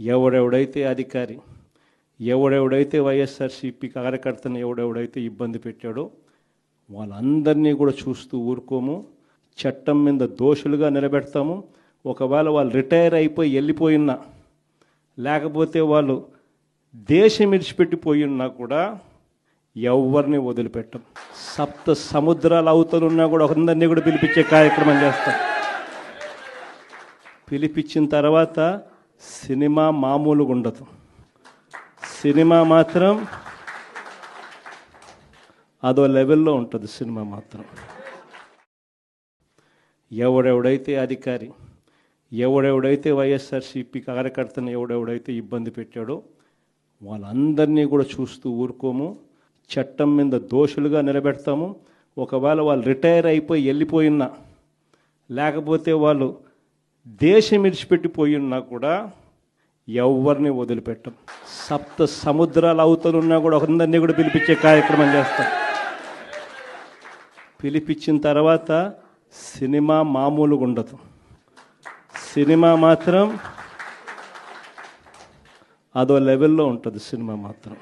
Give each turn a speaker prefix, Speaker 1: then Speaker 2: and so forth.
Speaker 1: ఎవడెవడైతే అధికారి, ఎవడెవడైతే వైఎస్ఆర్సీపీ కార్యకర్తను ఎవడెవడైతే ఇబ్బంది పెట్టాడో వాళ్ళందరినీ కూడా చూస్తూ ఊరుకోము. చట్టం మీద దోషులుగా నిలబెడతాము. ఒకవేళ వాళ్ళు రిటైర్ అయిపోయి వెళ్ళిపోయినా, లేకపోతే వాళ్ళు దేశం విడిచిపెట్టిపోయినా కూడా ఎవరిని వదిలిపెట్టం. సప్త సముద్రాల అవతలున్నా కూడా అందరినీ కూడా పిలిపించే కార్యక్రమం చేస్తాం. పిలిపించిన తర్వాత సినిమా మామూలుగా ఉండదు. సినిమా మాత్రం అదో లెవెల్లో ఉంటుంది. సినిమా మాత్రం ఎవడెవడైతే అధికారి, ఎవడెవడైతే వైఎస్ఆర్సీపీ కార్యకర్తను ఎవడెవడైతే ఇబ్బంది పెట్టాడో వాళ్ళందరినీ కూడా చూస్తూ ఊరుకోము. చట్టం మీద దోషులుగా నిలబెడతాము. ఒకవేళ వాళ్ళు రిటైర్ అయిపోయి వెళ్ళిపోయినా, లేకపోతే వాళ్ళు దేశం విడిచిపెట్టిపోయినా కూడా ఎవరిని వదిలిపెట్టం. సప్త సముద్రాల అవతలున్నా కూడా అందరినీ కూడా పిలిపించే కార్యక్రమం చేస్తాం. పిలిపించిన తర్వాత సినిమా మామూలుగా ఉండదు. సినిమా మాత్రం అదో లెవెల్లో ఉంటుంది. సినిమా మాత్రం